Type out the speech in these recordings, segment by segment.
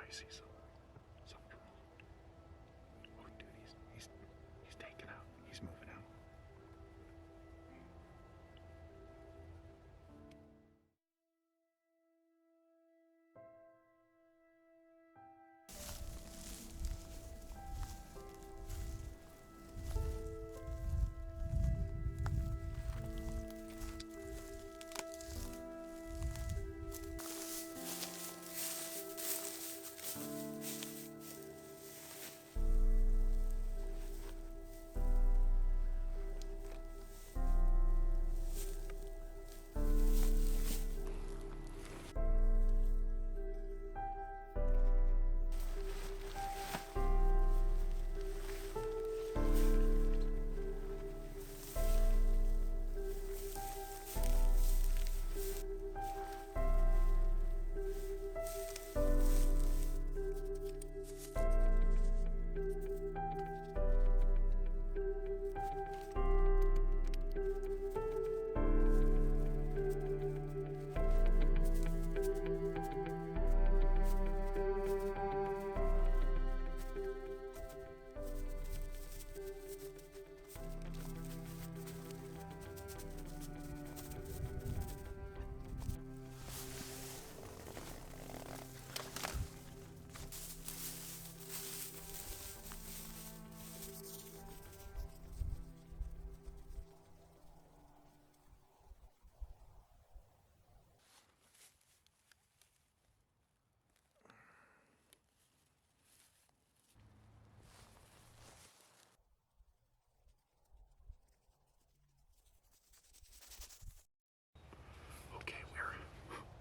I see something wrong. Oh, dude, he's taking out. He's moving out.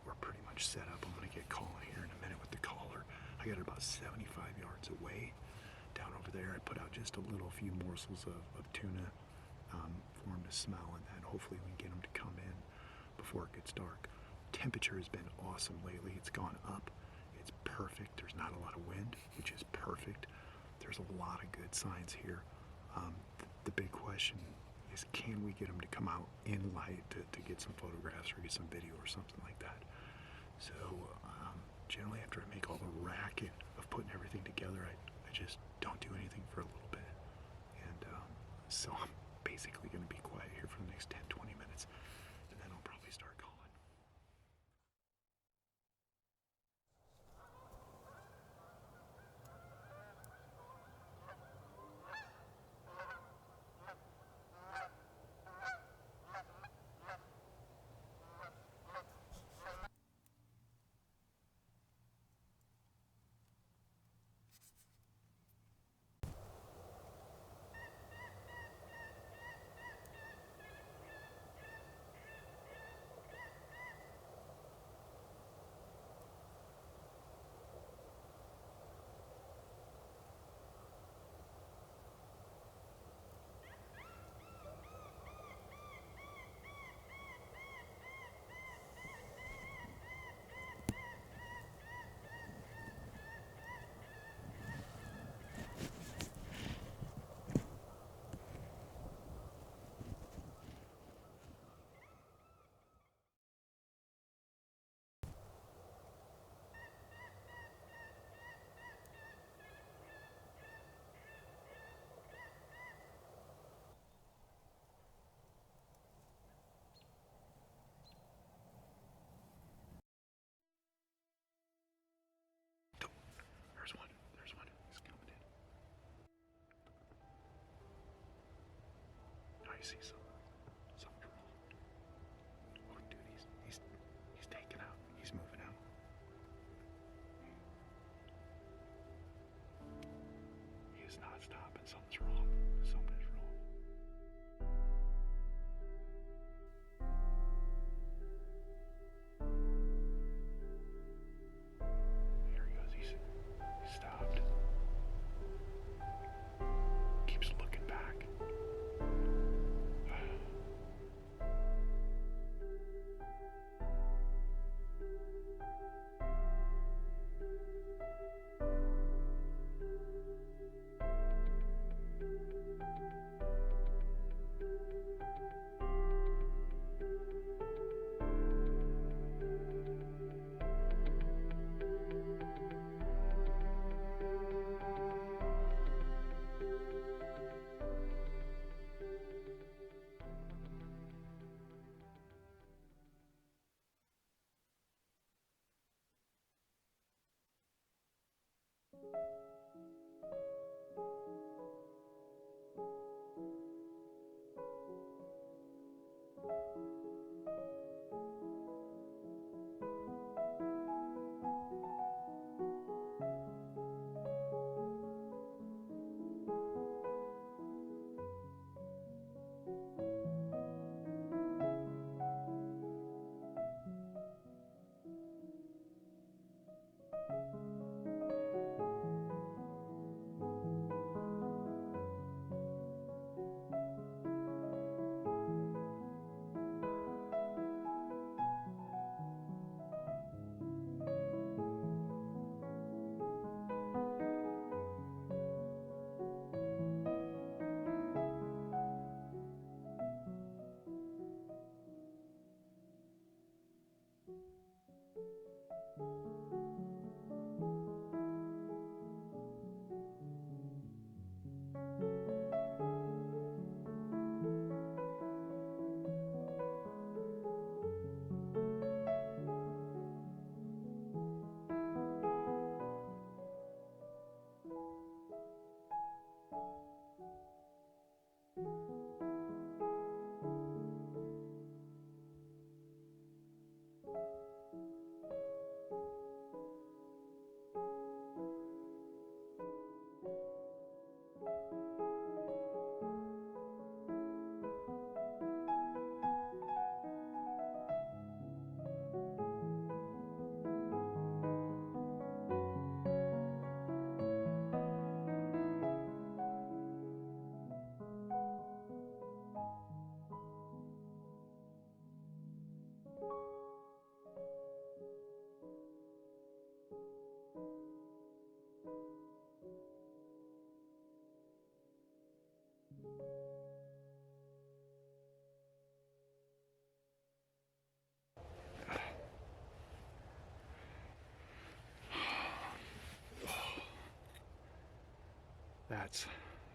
We're pretty much set up. I'm going to get calling here in a minute with the caller. I got it about 75 yards away. Down over there, I put out just a few morsels of tuna for him to smell, and then hopefully we can get him to come in before it gets dark. Temperature has been awesome lately. It's gone up. It's perfect. There's not a lot of wind, which is perfect. There's a lot of good signs here. The big question is, can we get him to come out in light to get some photographs or get some video or something like that? So generally after I make all the racket of putting everything together, I just don't do anything for a little bit. And so I'm basically going to be quiet here for the next 10-20 minutes, and then I'll probably start calling. There's one. He's coming in. I see something wrong. Oh, dude, he's taking out. He's moving out. He is not stopping. Something's wrong. Something is wrong. Here he goes. He's stopped. Keeps looking back.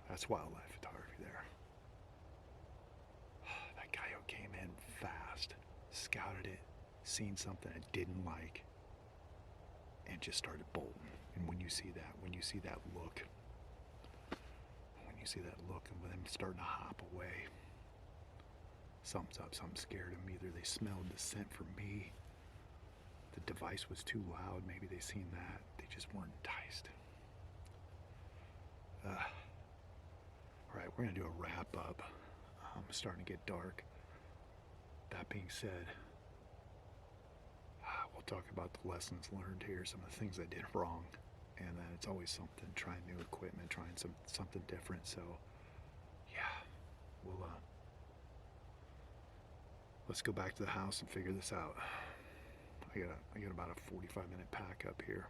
That's wildlife photography there. That coyote came in fast, scouted it, seen something it didn't like, and just started bolting. And when you see that look, and with them starting to hop away, something's up, something scared them. Either they smelled the scent from me, the device was too loud, maybe they seen that, they just weren't enticed. Alright, we're going to do a wrap up. It's starting to get dark. That being said, we'll talk about the lessons learned here, some of the things I did wrong, and then it's always something, trying new equipment, trying something different. So yeah, we'll let's go back to the house and figure this out. I got about a 45-minute pack up here.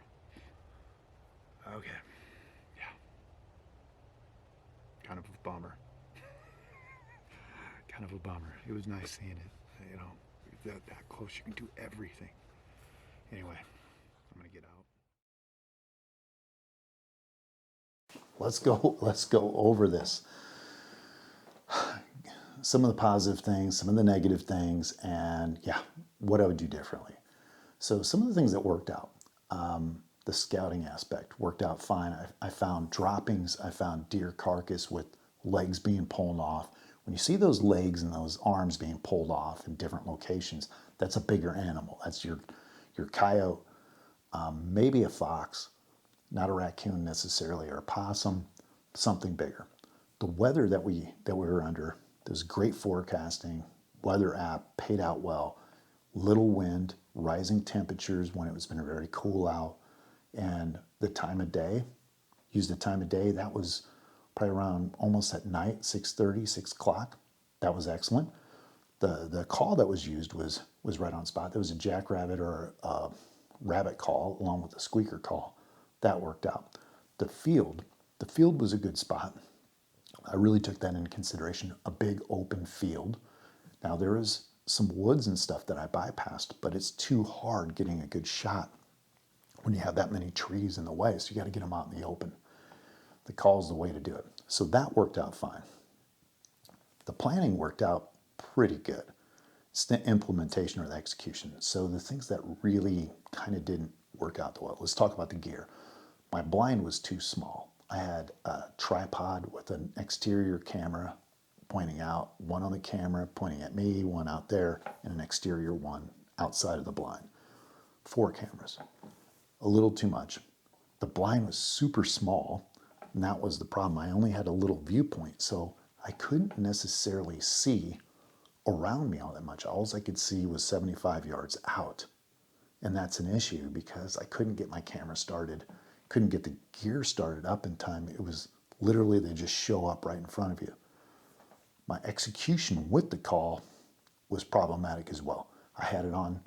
Okay. Kind of a bummer. Kind of a bummer. It was nice seeing it, you know, that close. You can do everything. Anyway, I'm gonna get out. Let's go over this. Some of the positive things, some of the negative things, and yeah, what I would do differently. So some of the things that worked out. The scouting aspect worked out fine. I found droppings. I found deer carcass with legs being pulled off. When you see those legs and those arms being pulled off in different locations, that's a bigger animal. That's your coyote, maybe a fox, not a raccoon necessarily, or a possum, something bigger. The weather that we were under, there was great forecasting. Weather app paid out well. Little wind, rising temperatures when it was been very cool out. And the time of day, that was probably around almost at night, 6:30, 6 o'clock. That was excellent. The call that was used was right on spot. There was a jackrabbit or a rabbit call along with a squeaker call. That worked out. The field was a good spot. I really took that into consideration, a big open field. Now there is some woods and stuff that I bypassed, but it's too hard getting a good shot when you have that many trees in the way, so you got to get them out in the open. The call's the way to do it. So that worked out fine. The planning worked out pretty good. It's the implementation or the execution. So the things that really kind of didn't work out the well. Let's talk about the gear. My blind was too small. I had a tripod with an exterior camera pointing out, one on the camera pointing at me, one out there, and an exterior one outside of the blind. 4 cameras. A little too much. The blind was super small, and that was the problem. I only had a little viewpoint, so I couldn't necessarily see around me all that much. All I could see was 75 yards out. And that's an issue because I couldn't get my camera started, couldn't get the gear started up in time. It was literally they just show up right in front of you. My execution with the call was problematic as well. I had it on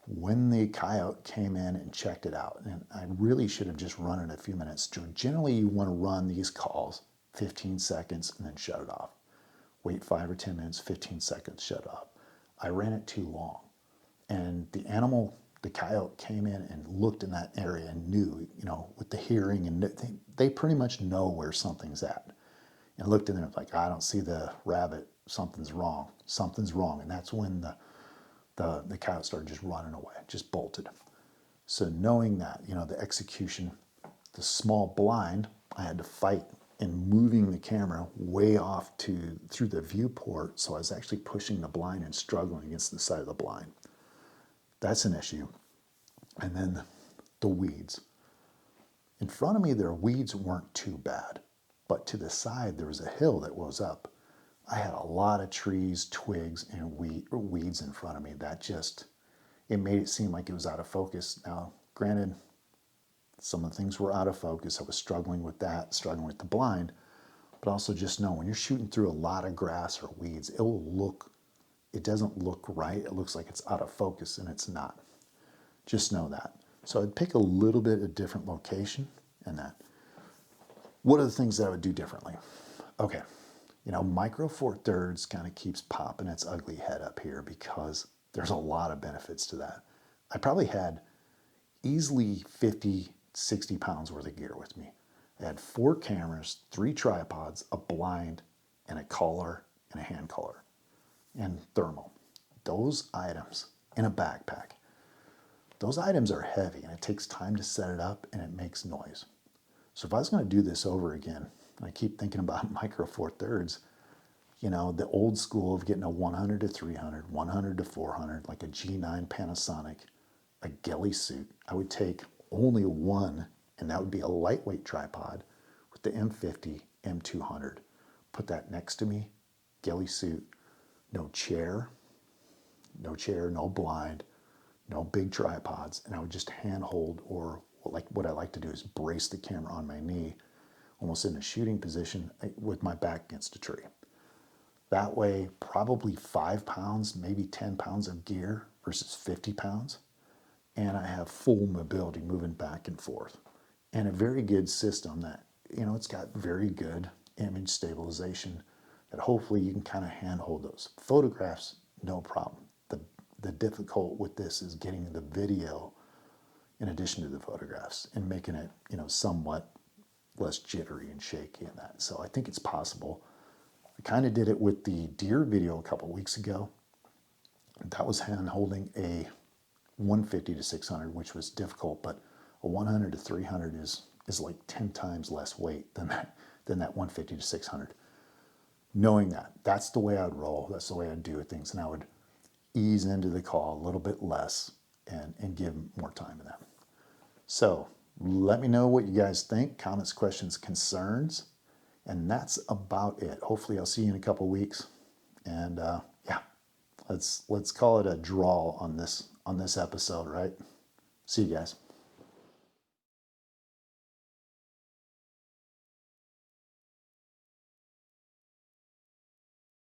when the coyote came in and checked it out. And I really should have just run it a few minutes. Generally, you want to run these calls 15 seconds and then shut it off. Wait 5 or 10 minutes, 15 seconds, shut it off. I ran it too long. And the animal, the coyote came in and looked in that area and knew, with the hearing, and they pretty much know where something's at. And looked in there and was like, I don't see the rabbit, something's wrong. Something's wrong. And that's when the coyote started just running away, just bolted. So knowing that, the execution, the small blind, I had to fight in moving the camera way off through the viewport. So I was actually pushing the blind and struggling against the side of the blind. That's an issue. And then the weeds. In front of me, their weeds weren't too bad. But to the side, there was a hill that was up. I had a lot of trees, twigs, and weeds in front of me. It made it seem like it was out of focus. Now, granted, some of the things were out of focus. I was struggling with that, struggling with the blind. But also just know when you're shooting through a lot of grass or weeds, it doesn't look right. It looks like it's out of focus, and it's not. Just know that. So I'd pick a little bit of different location and that. What are the things that I would do differently? Okay, Micro Four Thirds kind of keeps popping its ugly head up here because there's a lot of benefits to that. I probably had easily 50, 60 pounds worth of gear with me. I had 4 cameras, 3 tripods, a blind, and a collar and a hand collar, and thermal. Those items in a backpack, those items are heavy, and it takes time to set it up, and it makes noise. So if I was going to do this over again, I keep thinking about Micro Four Thirds, the old school of getting a 100 to 300, 100 to 400, like a G9 Panasonic, a ghillie suit. I would take only one, and that would be a lightweight tripod with the M50, M200. Put that next to me, ghillie suit, no chair, no blind, no big tripods, and I would just hand hold, or like what I like to do is brace the camera on my knee, almost in a shooting position with my back against a tree. That way, probably 5 pounds, maybe 10 pounds of gear versus 50 pounds. And I have full mobility moving back and forth. And a very good system that, it's got very good image stabilization that hopefully you can kind of handhold those. Photographs, no problem. The difficult with this is getting the video in addition to the photographs and making it, somewhat less jittery and shaky and that. So I think it's possible. I kind of did it with the deer video a couple weeks ago. That was hand holding a 150 to 600, which was difficult, but a 100 to 300 is like 10 times less weight than that 150 to 600. Knowing that, that's the way I'd roll. That's the way I'd do things. And I would ease into the call a little bit less and give more time to them. So let me know what you guys think, comments, questions, concerns, and that's about it. Hopefully I'll see you in a couple weeks, and let's call it a draw on this episode, right? See you guys.